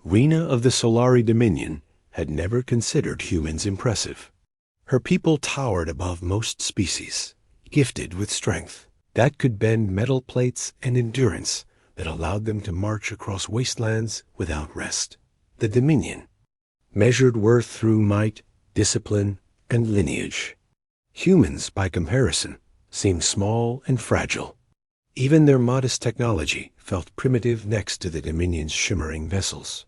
Rena of the Solari Dominion had never considered humans impressive. Her people towered above most species, gifted with strength that could bend metal plates and endurance that allowed them to march across wastelands without rest. The Dominion measured worth through might, discipline, and lineage. Humans, by comparison, seemed small and fragile. Even their modest technology felt primitive next to the Dominion's shimmering vessels.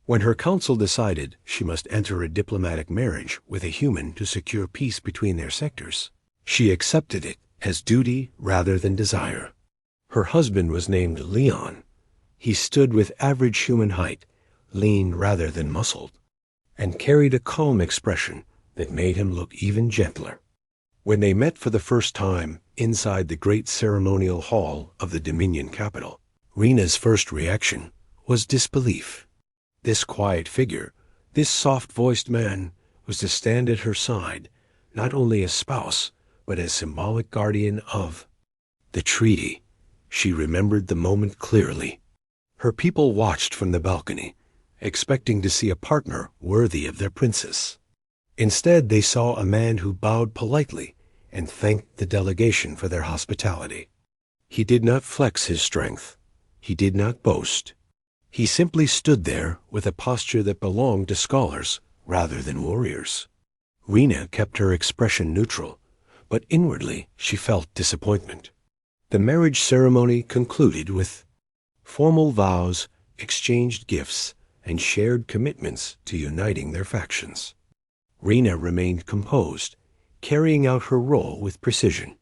When her council decided she must enter a diplomatic marriage with a human to secure peace between their sectors, she accepted it as duty rather than desire. Her husband was named Leon. He stood with average human height, lean rather than muscled, and carried a calm expression that made him look even gentler. When they met for the first time inside the great ceremonial hall of the Dominion capital, Rena's first reaction was disbelief. This quiet figure, this soft-voiced man, was to stand at her side, not only as spouse, but as symbolic guardian of the treaty. She remembered the moment clearly. Her people watched from the balcony, expecting to see a partner worthy of their princess. Instead, they saw a man who bowed politely and thanked the delegation for their hospitality. He did not flex his strength. He did not boast. He simply stood there with a posture that belonged to scholars rather than warriors. Rena kept her expression neutral, but inwardly she felt disappointment. The marriage ceremony concluded with formal vows, exchanged gifts, and shared commitments to uniting their factions. Rena remained composed, carrying out her role with precision.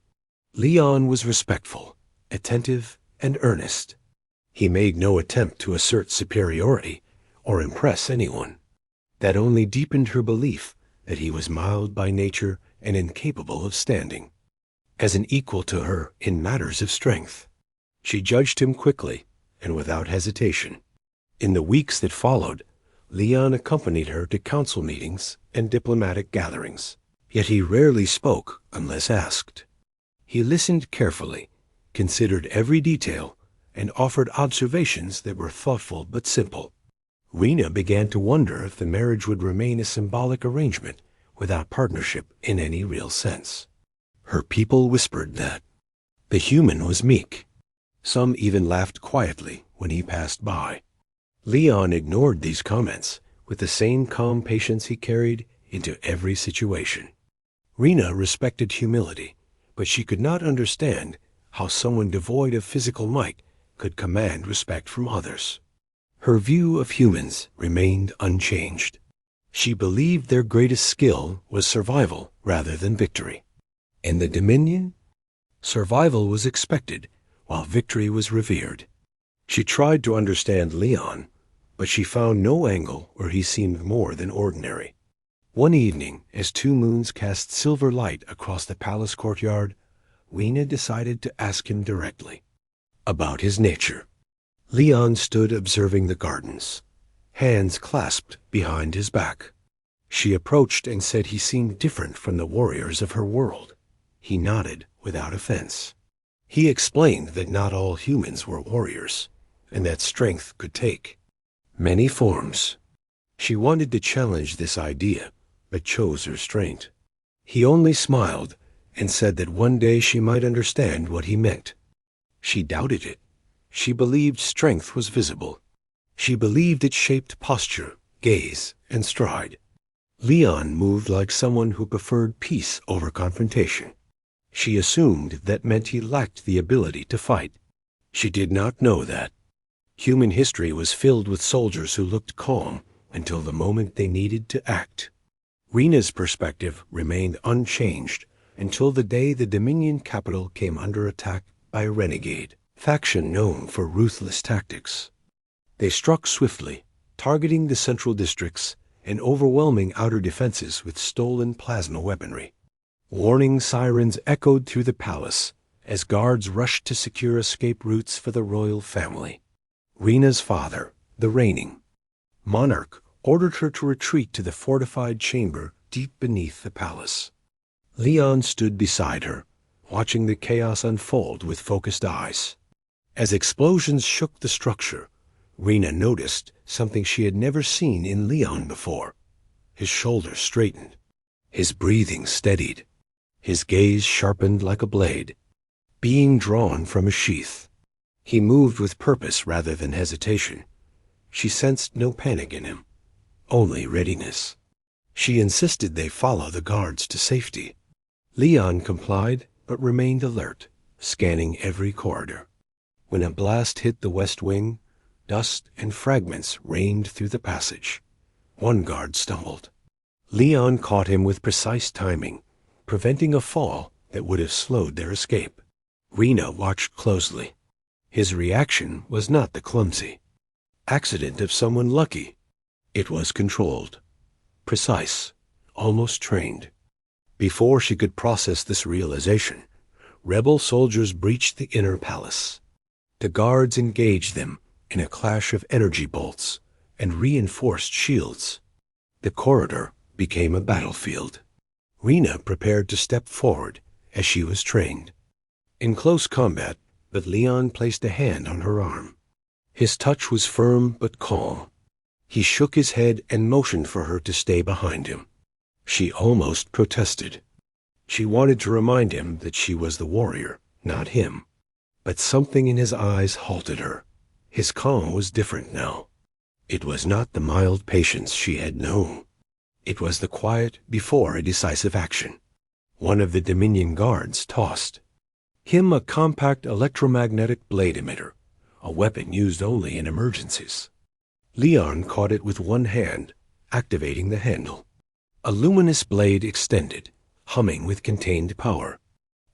Leon was respectful, attentive, and earnest. He made no attempt to assert superiority or impress anyone. That only deepened her belief that he was mild by nature and incapable of standing as an equal to her in matters of strength. She judged him quickly and without hesitation. In the weeks that followed, Leon accompanied her to council meetings and diplomatic gatherings, yet he rarely spoke unless asked. He listened carefully, considered every detail, and offered observations that were thoughtful but simple. Rena began to wonder if the marriage would remain a symbolic arrangement without partnership in any real sense. Her people whispered that the human was meek. Some even laughed quietly when he passed by. Leon ignored these comments with the same calm patience he carried into every situation. Rena respected humility, but she could not understand how someone devoid of physical might could command respect from others. Her view of humans remained unchanged. She believed their greatest skill was survival rather than victory. In the Dominion, survival was expected while victory was revered. She tried to understand Leon, but she found no angle where he seemed more than ordinary. One evening, as two moons cast silver light across the palace courtyard, Rena decided to ask him directly about his nature. Leon stood observing the gardens, hands clasped behind his back. She approached and said he seemed different from the warriors of her world. He nodded without offense. He explained that not all humans were warriors, and that strength could take many forms. She wanted to challenge this idea, but chose restraint. He only smiled and said that one day she might understand what he meant. She doubted it. She believed strength was visible. She believed it shaped posture, gaze, and stride. Leon moved like someone who preferred peace over confrontation. She assumed that meant he lacked the ability to fight. She did not know that. Human history was filled with soldiers who looked calm until the moment they needed to act. Rena's perspective remained unchanged until the day the Dominion capital came under attack by a renegade faction known for ruthless tactics. They struck swiftly, targeting the central districts and overwhelming outer defenses with stolen plasma weaponry. Warning sirens echoed through the palace as guards rushed to secure escape routes for the royal family. Rena's father, the reigning monarch, ordered her to retreat to the fortified chamber deep beneath the palace. Leon stood beside her, watching the chaos unfold with focused eyes. As explosions shook the structure, Rena noticed something she had never seen in Leon before. His shoulders straightened. His breathing steadied. His gaze sharpened like a blade, being drawn from a sheath. He moved with purpose rather than hesitation. She sensed no panic in him, only readiness. She insisted they follow the guards to safety. Leon complied, but remained alert, scanning every corridor. When a blast hit the west wing, dust and fragments rained through the passage. One guard stumbled. Leon caught him with precise timing, preventing a fall that would have slowed their escape. Rena watched closely. His reaction was not the clumsy accident of someone lucky. It was controlled, precise, almost trained. Before she could process this realization, rebel soldiers breached the inner palace. The guards engaged them in a clash of energy bolts and reinforced shields. The corridor became a battlefield. Rena prepared to step forward as she was trained. In close combat, but Leon placed a hand on her arm. His touch was firm but calm. He shook his head and motioned for her to stay behind him. She almost protested. She wanted to remind him that she was the warrior, not him. But something in his eyes halted her. His calm was different now. It was not the mild patience she had known. It was the quiet before a decisive action. One of the Dominion guards tossed him a compact electromagnetic blade emitter, a weapon used only in emergencies. Leon caught it with one hand, activating the handle. A luminous blade extended, humming with contained power.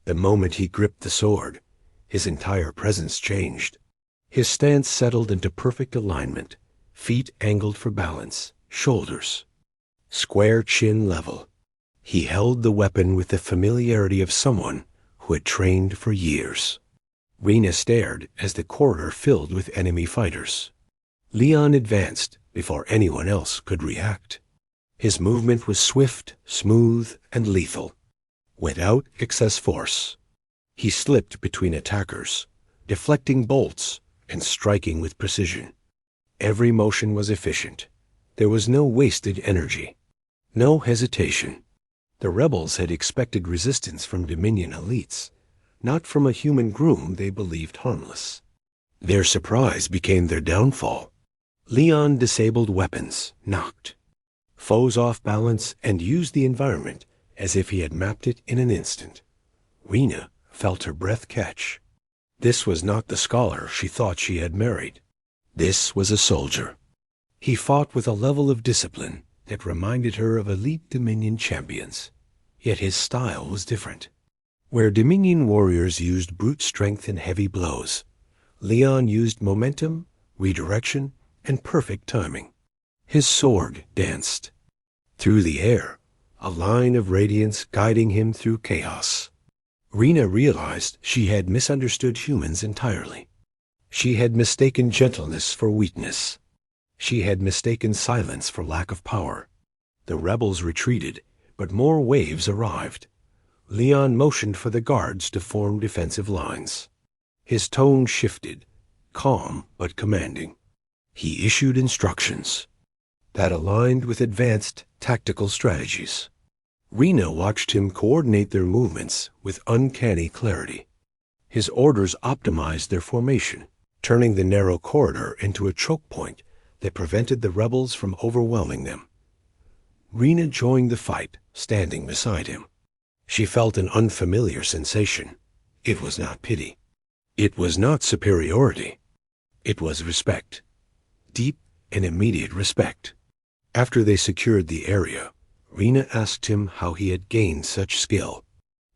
The moment he gripped the sword, his entire presence changed. His stance settled into perfect alignment, feet angled for balance, shoulders square, chin level. He held the weapon with the familiarity of someone who had trained for years. Rena stared as the corridor filled with enemy fighters. Leon advanced before anyone else could react. His movement was swift, smooth, and lethal, without excess force. He slipped between attackers, deflecting bolts and striking with precision. Every motion was efficient. There was no wasted energy, no hesitation. The rebels had expected resistance from Dominion elites, not from a human groom they believed harmless. Their surprise became their downfall. Leon disabled weapons, knocked foes off balance, and used the environment as if he had mapped it in an instant. Rena felt her breath catch. This was not the scholar she thought she had married. This was a soldier. He fought with a level of discipline that reminded her of elite Dominion champions. Yet his style was different. Where Dominion warriors used brute strength and heavy blows, Leon used momentum, redirection, and perfect timing. His sword danced through the air, a line of radiance guiding him through chaos. Rena realized she had misunderstood humans entirely. She had mistaken gentleness for weakness. She had mistaken silence for lack of power. The rebels retreated, but more waves arrived. Leon motioned for the guards to form defensive lines. His tone shifted, calm but commanding. He issued instructions that aligned with advanced tactical strategies. Rena watched him coordinate their movements with uncanny clarity. His orders optimized their formation, turning the narrow corridor into a choke point that prevented the rebels from overwhelming them. Rena joined the fight, standing beside him. She felt an unfamiliar sensation. It was not pity. It was not superiority. It was respect. Deep and immediate respect. After they secured the area, Rena asked him how he had gained such skill.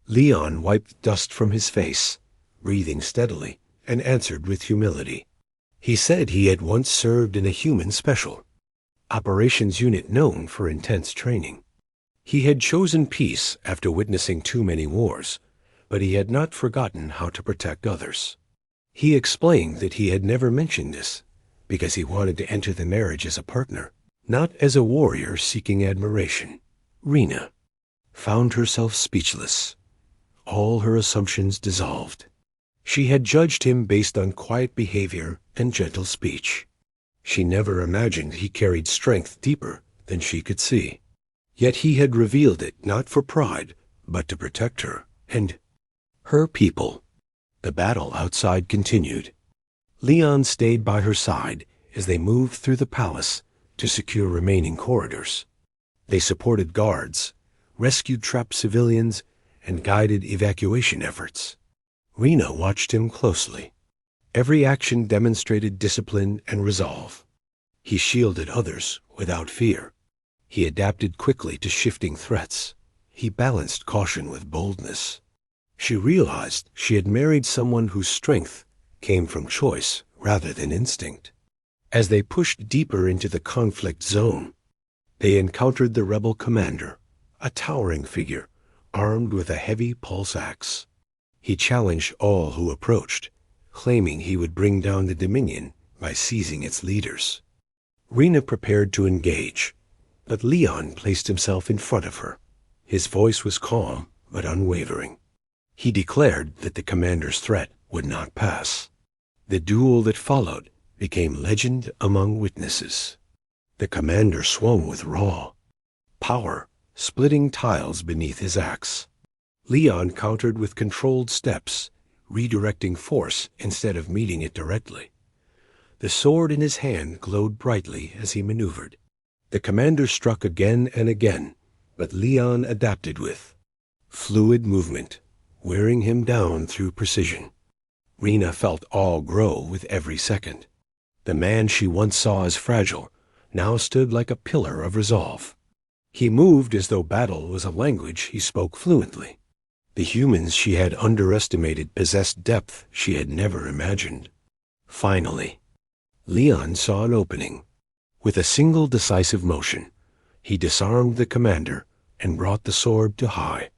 Leon wiped dust from his face, breathing steadily, and answered with humility. He said he had once served in a human special operations unit known for intense training. He had chosen peace after witnessing too many wars, but he had not forgotten how to protect others. He explained that he had never mentioned this because he wanted to enter the marriage as a partner, not as a warrior seeking admiration. Rena found herself speechless. All her assumptions dissolved. She had judged him based on quiet behavior and gentle speech. She never imagined he carried strength deeper than she could see. Yet he had revealed it not for pride, but to protect her and her people. The battle outside continued. Leon stayed by her side as they moved through the palace to secure remaining corridors. They supported guards, rescued trapped civilians, and guided evacuation efforts. Rena watched him closely. Every action demonstrated discipline and resolve. He shielded others without fear. He adapted quickly to shifting threats. He balanced caution with boldness. She realized she had married someone whose strength came from choice rather than instinct. As they pushed deeper into the conflict zone, they encountered the rebel commander, a towering figure armed with a heavy pulse axe. He challenged all who approached, claiming he would bring down the Dominion by seizing its leaders. Rena prepared to engage, but Leon placed himself in front of her. His voice was calm but unwavering. He declared that the commander's threat would not pass. The duel that followed became legend among witnesses. The commander swung with raw power, splitting tiles beneath his axe. Leon countered with controlled steps, redirecting force instead of meeting it directly. The sword in his hand glowed brightly as he maneuvered. The commander struck again and again, but Leon adapted with fluid movement, wearing him down through precision. Rena felt awe grow with every second. The man she once saw as fragile now stood like a pillar of resolve. He moved as though battle was a language he spoke fluently. The humans she had underestimated possessed depth she had never imagined. Finally, Leon saw an opening. With a single decisive motion, he disarmed the commander and brought the sword to high.